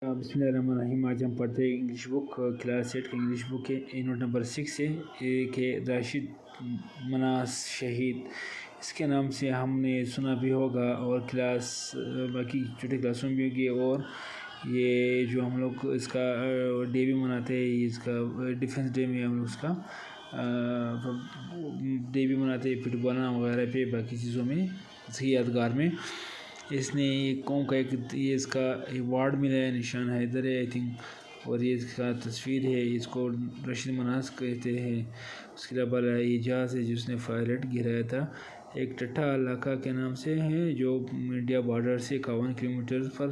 بسم اللہ الرحمن الرحیم۔ آج ہم پڑھتے ہیں انگلش بک کلاس 8 کی انگلش بک کے نوٹ نمبر 6 سے ایک ہے راشد مناس شہید۔ اس کے نام سے ہم نے سنا بھی ہوگا اور کلاس باقی چھوٹے کلاسوں میں بھی ہوگی، اور یہ جو ہم لوگ اس کا ڈے بھی مناتے ہیں، اس کا ڈیفنس ڈے میں ہم لوگ اس کا ڈے بھی مناتے ہیں، فٹبال وغیرہ پہ باقی چیزوں میں اس کی یادگار میں۔ اس نے قوم کا ایک یہ اس کا ایوارڈ ملا ہے، نشان حیدر ہے آئی تھنک، اور یہ اس کا تصویر ہے، اس کو راشد مناس کہتے ہیں۔ اس کے علاوہ یہ جہاز ہے جس نے پائلٹ گرایا تھا، ایک ٹٹھا علاقہ کے نام سے ہے جو انڈیا بارڈر سے 51 کلومیٹر پر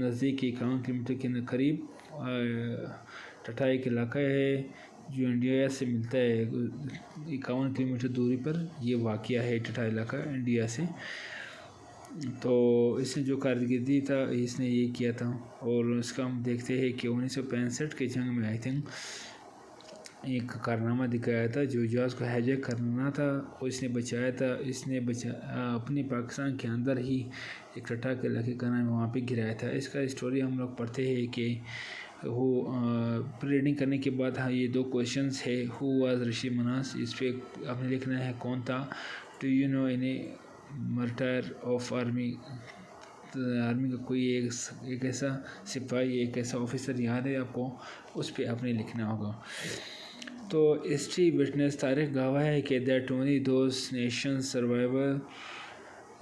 نزدیک 51 کلومیٹر کے قریب ٹٹھا ایک علاقہ ہے جو انڈیا سے ملتا ہے، 51 کلومیٹر دوری پر یہ واقعہ ہے ٹٹھا علاقہ انڈیا سے۔ تو اس نے جو کارکردگی تھا اس نے یہ کیا تھا، اور اس کا ہم دیکھتے ہیں کہ 1965 کے جنگ میں آئی تھنک ایک کارنامہ دکھایا تھا، جو جہاز کو ہیجیک کرنا تھا اس نے بچایا تھا۔ اس نے اپنی پاکستان کے اندر ہی ایک ٹٹھا کے علاقے کا نام وہاں پہ گرایا تھا۔ اس کا اسٹوری ہم لوگ پڑھتے ہیں کہ وہ ریڈنگ کرنے کے بعد یہ دو کویشچنس ہے، ہو واز رشید مناس، اس پہ آپ نے لکھنا ہے کون تھا۔ Do you know any martyr of army کا کوئی ایک ایسا سپاہی، ایک ایسا آفیسر یاد ہے آپ کو، اس پہ آپ نے لکھنا ہوگا۔ تو ہسٹری وٹنس، تاریخ گواہ ہے کہ that only those nations survival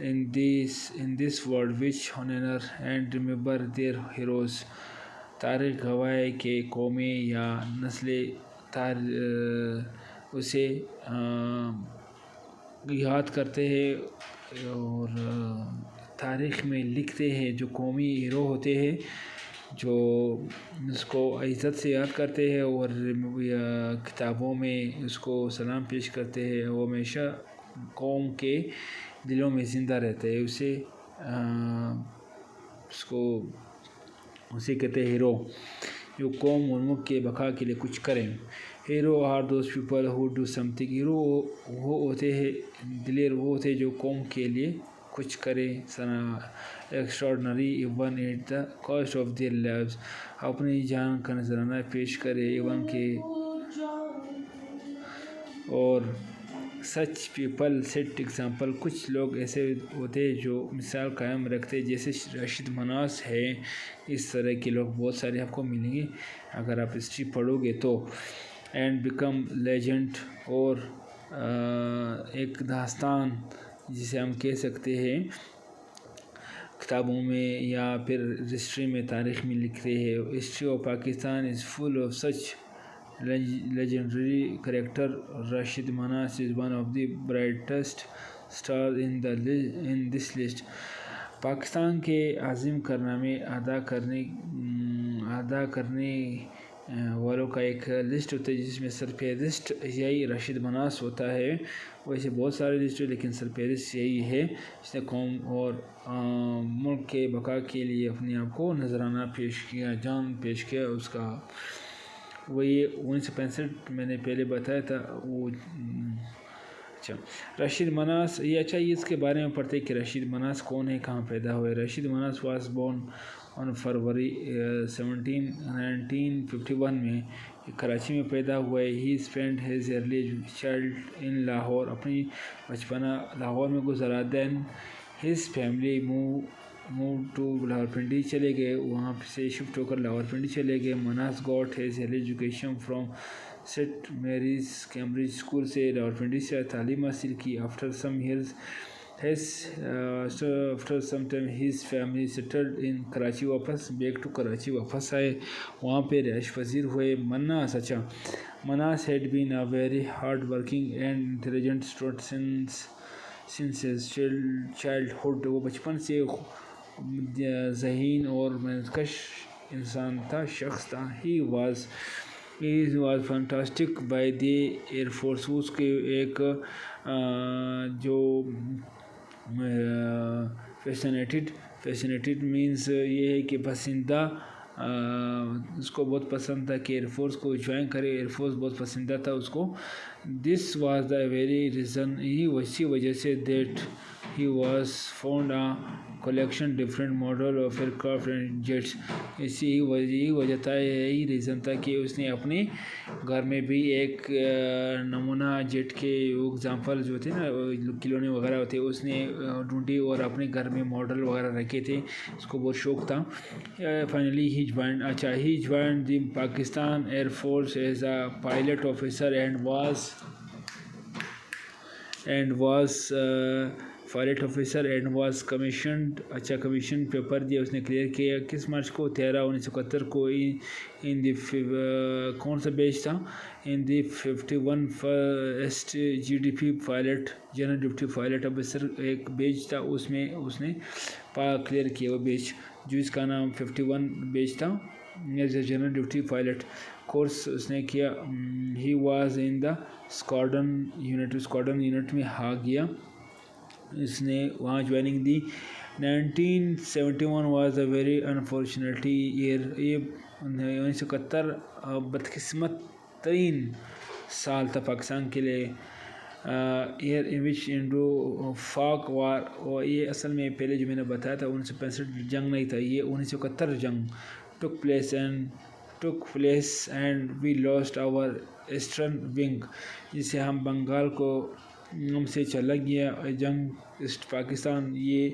in this world which honor and remember their heroes، تاریخ گواہ ہے کہ قومیں یا نسلیں اسے یاد کرتے ہیں اور تاریخ میں لکھتے ہیں، جو قومی ہیرو ہوتے ہیں جو اس کو عزت سے یاد کرتے ہیں اور کتابوں میں اس کو سلام پیش کرتے ہیں، وہ ہمیشہ قوم کے دلوں میں زندہ رہتے ہیں۔ اسے کہتے ہیں ہیرو، جو قوم اور ملک کے بقا کے لیے کچھ کریں۔ Hero are those people who do something, hero وہ ہوتے ہیں، دلیر وہ ہوتے ہیں جو قوم کے لیے کچھ کرے، extraordinary even at the cost of their lives, اپنی جان کا نذرانہ پیش کرے ایون کہ، اور سچ پیپل سیٹ ایگزامپل، کچھ لوگ ایسے ہوتے ہیں جو مثال قائم رکھتے ہیں، جیسے راشد مناس ہے۔ اس طرح کے لوگ بہت سارے آپ کو ملیں گے اگر آپ ہسٹری پڑھو گے تو۔ اینڈ بیکم لیجنڈ، اور ایک داستان جسے ہم کہہ سکتے ہیں کتابوں میں یا پھر ہسٹری میں، تاریخ میں لکھتے ہیں۔ History of Pakistan is full of such legendary character. Rashid Manas is one of the brightest stars in this list. Pakistan کے عظیم کارنامے ادا کرنے والوں کا ایک لسٹ ہوتا ہے جس میں سرفہرست یہی راشد مناس ہوتا ہے۔ ویسے بہت سارے لسٹ ہیں لیکن سرفہرست یہی ہے جس نے قوم اور ملک کے بقا کے لیے اپنے آپ کو نذرانہ پیش کیا، جان پیش کیا اس کا۔ وہ یہ 1965 میں نے پہلے بتایا تھا وہ۔ اچھا، راشد مناس، یہ اچھا یہ اس کے بارے میں پڑھتے کہ راشد مناس کون ہے، کہاں پیدا ہوئے۔ Rashid Minhas was born on February 17 1951 میں کراچی میں پیدا ہوئے۔ He spend his early child in Lahore, اپنی بچپنا لاہور میں گزارا۔ Then his family move to Rawalpindi, چلے گئے وہاں سے شفٹ ہو کر لاہورپنڈی چلے گئے۔ Minhas got his early education from Saint Mary's Cambridge school سے راولپنڈی سے تعلیم حاصل کی۔ After some time his family settled in Karachi, واپس بیک ٹو کراچی واپس آئے، وہاں پہ رہائش پذیر ہوئے۔ Minhas had been a very hard working and intelligent student since his childhood, وہ بچپن سے ذہین اور محنت کش انسان تھا، شخص تھا۔ He was fantastic by the air force, اس کے ایک جو فیسنیٹڈ مینس یہ ہے کہ پسندہ، اس کو بہت پسند تھا کہ ایئر فورس کو جوائن کرے، ایئر فورس بہت پسندہ تھا اس کو۔ This was the very reason اسی وجہ سے that he was found a collection different model of aircraft and jets. یہی وجہ تھا، یہی ریزن تھا کہ اس نے اپنے گھر میں بھی ایک نمونہ جیٹ کے اگزامپل جو تھے نا کھلونے وغیرہ ہوتے اس نے ڈھونڈی اور اپنے گھر میں ماڈل وغیرہ رکھے تھے، اس کو بہت شوق تھا. Finally he joined the Pakistan air force as a pilot officer and was commissioned. Commission paper دیا اس نے کلیئر کیا. کس مارچ کو؟ 13/1971 کو. ان دی کون سا بیچ تھا؟ ان دی 51 first GDP pilot, general deputy pilot officer ایک بیچ تھا، اس میں اس نے کلیئر کیا وہ بیچ، جو اس کا نام 51 بیچ تھا. As a general deputy pilot course اس نے کیا. He was in the squadron unit میں گیا اس نے وہاں جوائننگ دی. 1971 was a very unfortunately year. یہ 1971 بدقسمت ترین سال تھا پاکستان کے لیے. ایئر ان وچ انڈو پاک وار، اور یہ اصل میں پہلے جو میں نے بتایا تھا 1965 جنگ نہیں تھا، یہ 1971 جنگ took place and we lost our eastern wing. جسے ہم بنگال کو ہم سے چلا گیا جنگ پاکستان. یہ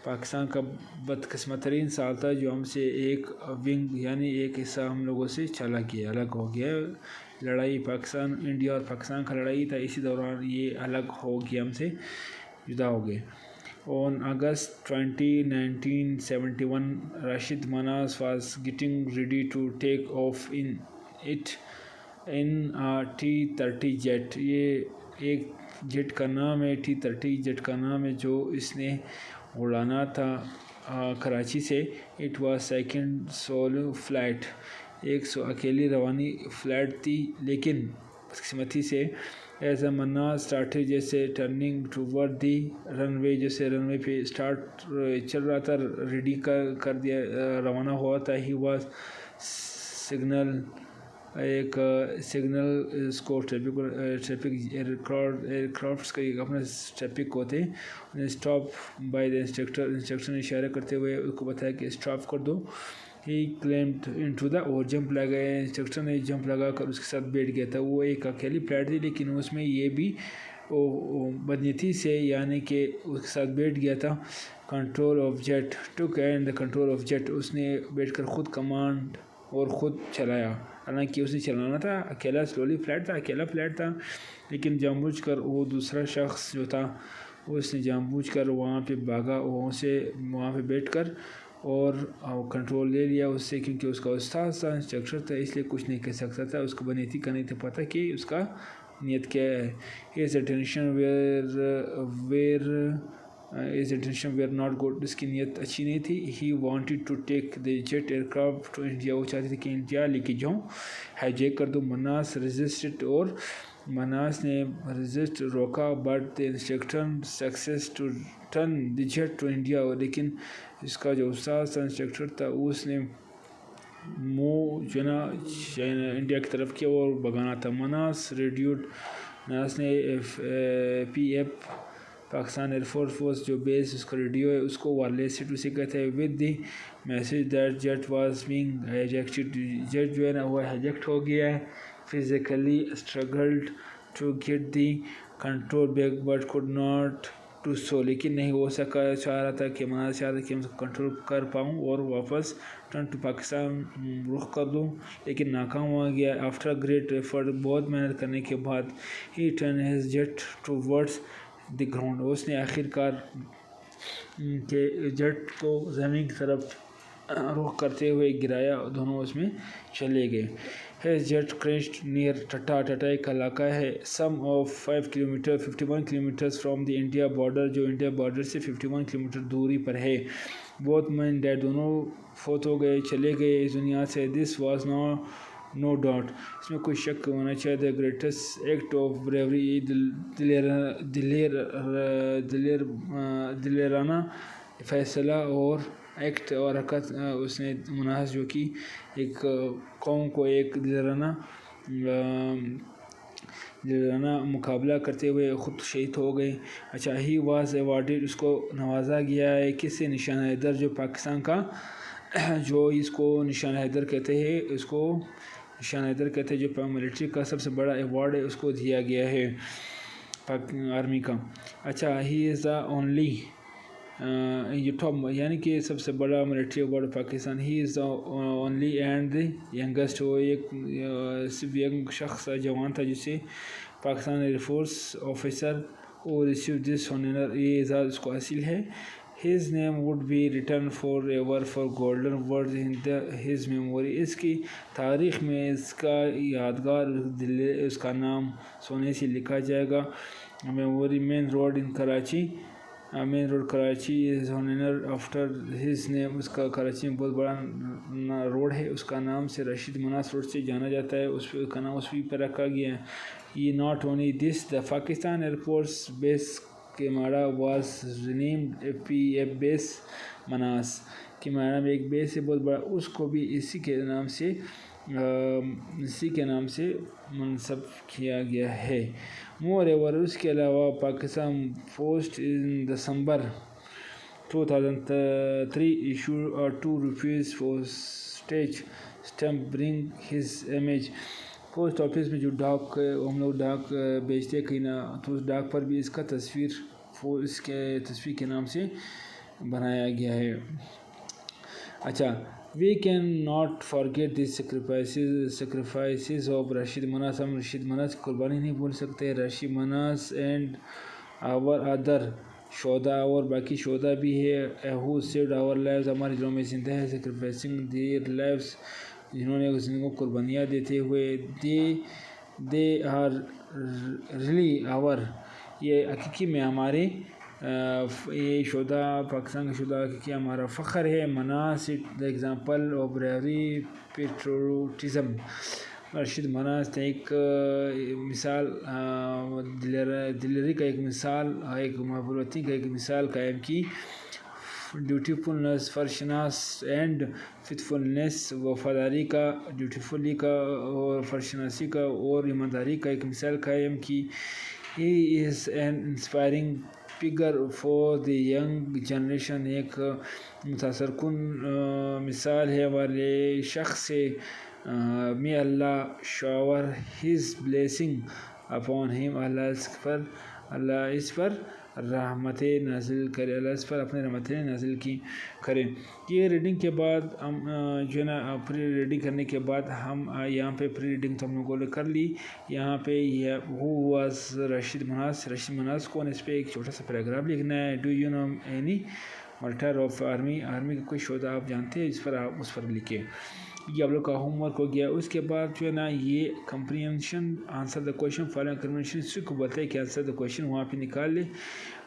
پاکستان کا بدقسمت ترین سال تھا جو ہم سے ایک ونگ یعنی ایک حصہ ہم لوگوں سے چلا گیا، الگ ہو گیا. لڑائی پاکستان انڈیا اور پاکستان کا لڑائی تھا، اسی دوران یہ الگ ہو گیا، ہم سے جدا ہو گئے. On August 20, 1971, Rashid Manas was getting ready to take off in a T-30 jet. یہ ایک جیٹ کا نام ہے، T-30 جیٹ کا نام ہے، جو اس نے اڑانا تھا کراچی سے. It was second solo flight. ایک اکیلی روانی فلائٹ تھی، لیکن بدقسمتی سے ایز اے مناس اسٹارٹڈ، جیسے ٹرننگ ٹوورڈ دی رن وے، جیسے رن وے پہ اسٹارٹ چل رہا تھا، ریڈی کر دیا، روانہ ہوا تھا. ہی واز سگنل اس کو ٹریفک ایئر کرافٹس کا اپنا ٹریفک ہوتے ہیں. اسٹاپ بائی دا انسٹرکٹر نے اشارہ کرتے ہوئے اس کو بتایا کہ اسٹاپ کر دو. ہی کلیمڈ انٹو دا، اور جمپ لگا، انسٹرکٹر نے جمپ لگا کر اس کے ساتھ بیٹھ گیا تھا. وہ ایک اکیلی فلائٹ تھی، لیکن اس میں یہ بھی بدنیتی سے یعنی کہ اس کے ساتھ بیٹھ گیا تھا. Control of jet took and the control of jet, اس نے بیٹھ کر خود کمانڈ اور خود چلایا. حالانکہ اس نے چلانا تھا اکیلا، سلولی فلائٹ تھا، اکیلا فلائٹ تھا، لیکن جان بوجھ کر وہ دوسرا شخص جو تھا اس نے جان بوجھ کر وہاں پہ بھاگا، وہاں پہ بیٹھ کر اور کنٹرول لے لیا اس سے، کیونکہ اس کا استاد تھا، انسٹرکٹر تھا، اس لیے کچھ نہیں کہہ سکتا تھا. اس کو بدنیتی کا نہیں تھا پتہ کہ اس کا نیت کیا ہے. his attention were not good. اس کی نیت اچھی نہیں تھی. he wanted to take the jet aircraft to India. وہ چاہتے تھے کہ انڈیا لے کے جاؤں، ہائیجیک کر دو. مناس resisted، اور مناس نے resist روکا. but the instructor success to turn the jet to India. لیکن اس کا جو استاد تھا، انسٹرکٹر تھا، اس نے منہ جو نا انڈیا کی طرف کیا اور بگانا تھا. مناس نے PF پاکستان ایئر فورس جو بیس اس کا ریڈیو ہے اس کو وائرلیس اسے کہتے ہیں with the message that jet was being hijacked. Jet جو ہے نا وہ ہائیجیکٹ ہو گیا ہے. Physically struggled to get the control back but could not to so. لیکن نہیں ہو سکا. چاہ رہا تھا کہ مناس چاہ رہا تھا کہ میں کنٹرول کر پاؤں اور واپس ٹرن ٹو پاکستان رخ کر دوں، لیکن ناکام ہو گیا. آفٹر گریٹ ایفرٹ، بہت محنت کرنے کے بعد، he turn his jet towards the ground. اس نے آخر کار کے جیٹ کو زمین کی طرف رخ کرتے ہوئے گرایا، دونوں اس میں چلے گئے. His jet crashed near Thatta. Thatta ایک علاقہ ہے some of 51 kilometre from the India border, جو انڈیا بارڈر سے 51 کلومیٹر دوری پر ہے. بہت مین ڈیڈ، دونوں فوت ہو گئے، چلے گئے اس دنیا سے. دس واز نو ڈاؤٹ، اس میں کوئی شک ہونا چاہیے. The greatest act of bravery, دلیرانہ فیصلہ اور ایکٹ اور حرکت اس نے مناس جو کی ایک قوم کو ایک دلیرانہ دلانہ مقابلہ کرتے ہوئے خود شہید ہو گئے۔ اچھا، ہی واز ایوارڈیڈ، اس کو نوازا گیا ہے کس سے؟ نشان حیدر، جو پاکستان کا جو اس کو نشان حیدر کہتے ہیں، اس کو نشان حیدر کہتے ہیں، جو ملٹری کا سب سے بڑا ایوارڈ ہے، اس کو دیا گیا ہے آرمی کا۔ اچھا، ہی از دا اونلی یہ ٹاپ، یعنی کہ سب سے بڑا military award Pakistan, he is the only and the youngest, وہ ایک صرف ینگ شخص جوان تھا جسے پاکستان ایئر فورس آفیسر اور ریسیو دس آنر، یہ اعزاز اس کو حاصل ہے۔ His name would be return for ever for golden word in his memory, اس کی تاریخ میں اس کا یادگار، اس کا نام سونے سے لکھا جائے گا۔ Memory main road in Karachi, main road Karachi is honoured after his name, اس کا کراچی میں بہت بڑا روڈ ہے، اس کا نام سے رشید مناس روڈ سے جانا جاتا ہے، اس کا نام اس پر رکھا گیا ہے۔ یہ not only this, the Pakistan air force base Kamra was renamed P F base Minhas, Kamra میں ایک بیس ہے بہت بڑا، اس کو بھی اسی کے نام سے منصب کیا گیا ہے۔ مور ایور، اس کے علاوہ پاکستان پوسٹ ان دسمبر 2003 issued 2 rupees postage stamp bearing his image، post office میں جو ڈاک، ہم لوگ ڈاک بیچتے کہیں نہ، تو اس ڈاک پر بھی اس کا تصویر اس کے تصویر کے نام سے بنایا گیا ہے۔ اچھا، we can not forget the sacrifices of Rashid Minhas, ہم رشید مناس کی قربانی نہیں بھول سکتے۔ Rashid Minhas and our other شہداء، اور باقی شہداء بھی ہے، ہو سیوڈ آور لائفز، ہمارے دلوں میں زندہ ہے، سیکریفائسنگ دیئر لائفز، جنہوں نے زندگیوں کو قربانیاں دیتے ہوئے، دے آر ریلی آور، یہ حقیقی میں ہمارے، یہ شہداء، پاکستان کے شہداء حقیقی ہمارا فخر ہے۔ Minhas the example of bravery patriotism, Rashid Minhas نے ایک مثال، دلیری کا ایک مثال، ایک محبوبیتی کا ایک مثال قائم کی۔ ڈیوٹیفلنس، فرشناس اینڈ فیتھفلنس، وفاداری کا، ڈیوٹیفلی کا اور فرشناسی کا اور ایمانداری کا ایک مثال قائم کی۔ He is an inspiring figure for the young generation, ایک متاثر کن مثال ہے والے شخص سے۔ may Allah shower his blessing upon him، اللہ اس پر رحمتیں نازل کرے، اللہ اس پر اپنے رحمتیں نازل کی کرے۔ یہ ریڈنگ کے بعد ہم جو ہے نا، پری ریڈنگ کرنے کے بعد ہم یہاں پہ پری ریڈنگ تو ہم لوگوں نے کر لی، یہاں پہ ہو واز رشید مناس، رشید مناس کون، اس پہ ایک چھوٹا سا پیراگراف لکھنا ہے۔ Do you know any martyr of army, army کا کوئی شہدا آپ جانتے ہیں، اس پر آپ اس پر لکھیں۔ یہ آپ لوگ کا ہوم ورک ہو گیا۔ اس کے بعد جو ہے نا، یہ comprehension, answer the question following comprehension, اس کو بتائے کہ آنسر دا کویشچن وہاں پہ نکال لے۔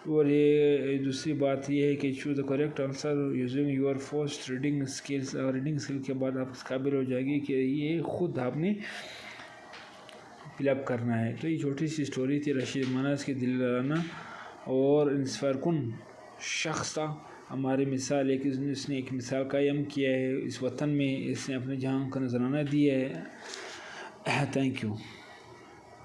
اور یہ دوسری بات یہ ہے کہ choose the correct answer using your first reading skills, اور ریڈنگ اسکل کے بعد آپ اس قابل ہو جائے گی کہ یہ خود آپ نے فل اپ کرنا ہے۔ تو یہ چھوٹی سی سٹوری تھی رشید مناس کی، دل لگانا اور انسپائر کن شخص تھا، ہماری مثال ہے کہ اس نے ایک مثال قائم کیا ہے اس وطن میں، اس نے اپنے جہاں کا نذرانہ دیا ہے۔ Thank you.